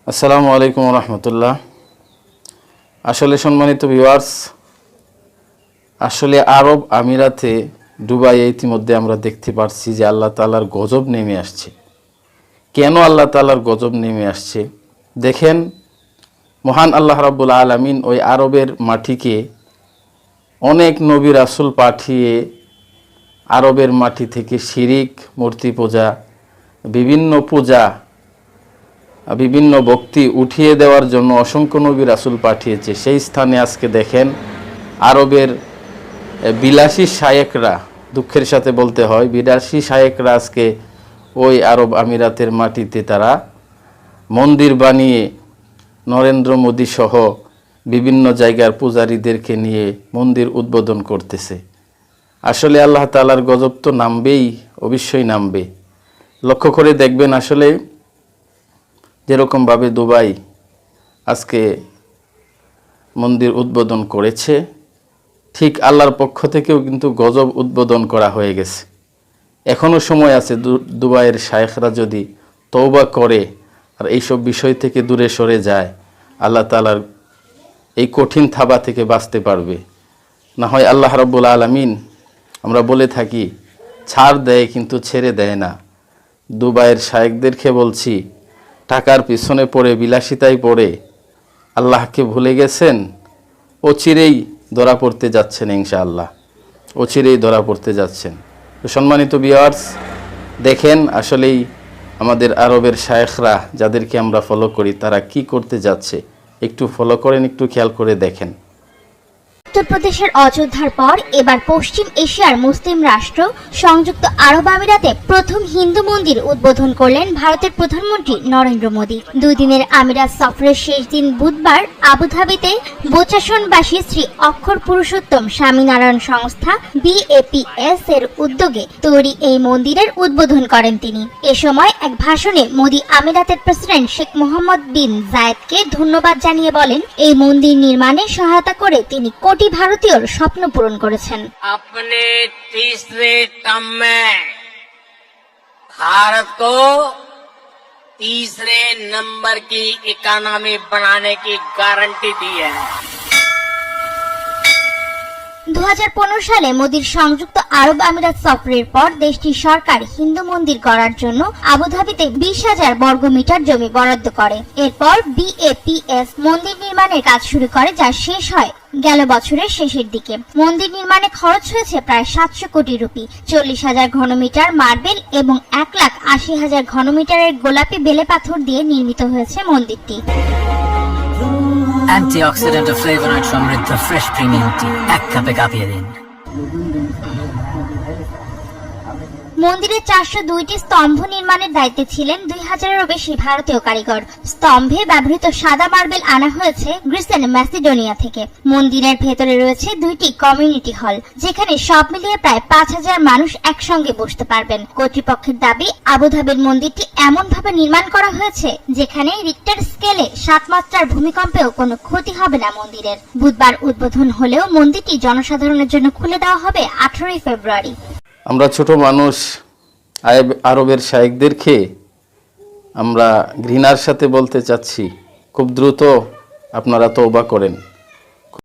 আসসালামু আলাইকুম রহমতুল্লাহ। আসলে সম্মানিত ভিউয়ার্স, আসলে আরব আমিরাতে দুবাইয়ে ইতিমধ্যে আমরা দেখতে পাচ্ছি যে আল্লাহ তাআলার গজব নেমে আসছে। কেন আল্লাহ তাআলার গজব নেমে আসছে দেখেন, মহান আল্লাহ রাব্বুল আলামিন ওই আরবের মাটিকে অনেক নবী রাসূল পাঠিয়ে আরবের মাটি থেকে শিরিক, মূর্তি পূজা, বিভিন্ন ভক্তি উঠিয়ে দেওয়ার জন্য অসংখ্য নবী রাসূল পাঠিয়েছে। সেই স্থানে আজকে দেখেন আরবের বিলাসী শায়েকরা, দুঃখের সাথে বলতে হয়, বিলাসী শায়েকরা আজকে ওই আরব আমিরাতের মাটিতে তারা মন্দির বানিয়ে নরেন্দ্র মোদী সহ বিভিন্ন জায়গার পূজারীদেরকে নিয়ে মন্দির উদ্বোধন করতেছে। আসলে আল্লাহ তাআলার গজব তো নামবেই, অবশ্যই নামবে। লক্ষ্য করে দেখবেন, আসলে যেরকমভাবে দুবাই আজকে মন্দির উদ্বোধন করেছে, ঠিক আল্লাহর পক্ষ থেকেও কিন্তু গজব উদ্বোধন করা হয়ে গেছে। এখনও সময় আছে, দুবাইয়ের শায়েখরা যদি তওবা করে আর এইসব বিষয় থেকে দূরে সরে যায়, আল্লাহ তাআলার এই কঠিন থাবা থেকে বাঁচতে পারবে। না হয় আল্লাহ রাব্বুল আলামিন, আমরা বলে থাকি, ছাড় দেয় কিন্তু ছেড়ে দেয় না। দুবাইয়ের শায়েখদেরকে বলছি, টাকার পিছনে পড়ে, বিলাসিতায় পড়ে আল্লাহকে ভুলে গেছেন, অচিরেই ধরা পড়তে যাচ্ছেন। ইনশাআল্লাহ অচিরেই ধরা পড়তে যাচ্ছেন। তো সম্মানিত ভিউয়ার্স, দেখেন আসলেই আমাদের আরবের শায়েখরা যাদেরকে আমরা ফলো করি তারা কি করতে যাচ্ছে, একটু ফলো করেন, একটু খেয়াল করে দেখেন। উত্তরপ্রদেশের অযোধ্যার পর এবার পশ্চিম এশিয়ার মুসলিম রাষ্ট্র সংযুক্ত আরব আমিরাতে প্রথম হিন্দু মন্দির উদ্বোধন করলেন ভারতের প্রধানমন্ত্রী নরেন্দ্র মোদী। 2 দিনের আমিরাত সফরের শেষ দিন বুধবার আবুধাবিতে বোচাসনবাসী শ্রী অক্ষর পুরুষোত্তম স্বামীনারায়ণ সংস্থা BAPS এর উদ্যোগে তৈরি এই মন্দিরের উদ্বোধন করেন তিনি। এ সময় এক ভাষণে মোদী আমিরাতের প্রেসিডেন্ট শেখ মোহাম্মদ বিন জায়েদকে ধন্যবাদ জানিয়ে বলেন, এই মন্দির নির্মাণে সহায়তা করে তিনি কোটি ভারতীয়র স্বপ্ন পূরণ করেছেন। अपने तीसरे टर्म में भारत को तीसरे नंबर की इकोनॉमी बनाने की गारंटी दी है। 2015 সালে মোদীর সংযুক্ত আরব আমিরাত সফরের পর দেশটির সরকার হিন্দু মন্দির করার জন্য আবুধাবিতে 20,000 বর্গমিটার জমি বরাদ্দ করে। এরপর BAPS মন্দির নির্মাণের কাজ শুরু করে, যা শেষ হয় গেল বছরের শেষের দিকে। মন্দির নির্মাণে খরচ হয়েছে প্রায় 700 কোটি রুপি। 40,000 ঘনমিটার মার্বেল এবং 1,80,000 ঘনমিটারের গোলাপি বেলে পাথর দিয়ে নির্মিত হয়েছে মন্দিরটি। অ্যান্টিঅক্সিডেন্ট ও ফ্লেভোনয়েড সমৃদ্ধ ফ্রেশ প্রিমিয়াম টি এক কাপে কাঁপিয়ে দিন। মন্দিরে 402টি স্তম্ভ নির্মাণের দায়িত্বে ছিলেন 2000-এরও বেশি ভারতীয় কারিগর। স্তম্ভে ব্যবহৃত সাদা মার্বেল আনা হয়েছে গ্রিসেন ম্যাসিডোনিয়া থেকে। মন্দিরের ভেতরে রয়েছে 2টি কমিউনিটি হল, যেখানে সব মিলিয়ে প্রায় 5,000 মানুষ একসঙ্গে বসতে পারবেন। কর্তৃপক্ষের দাবি, আবুধাবির মন্দিরটি এমন ভাবে নির্মাণ করা হয়েছে যেখানে রিক্টার স্কেলে 7 মাত্রার ভূমিকম্পেও কোনো ক্ষতি হবে না মন্দিরের। বুধবার উদ্বোধন হলেও মন্দিরটি জনসাধারণের জন্য খুলে দেওয়া হবে 18 ফেব্রুয়ারি। আমরা ছোট মানুষ আরবের শায়েখদেরকে আমরা ঘৃণার সাথে বলতে চাচ্ছি, খুব দ্রুত আপনারা তওবা করেন।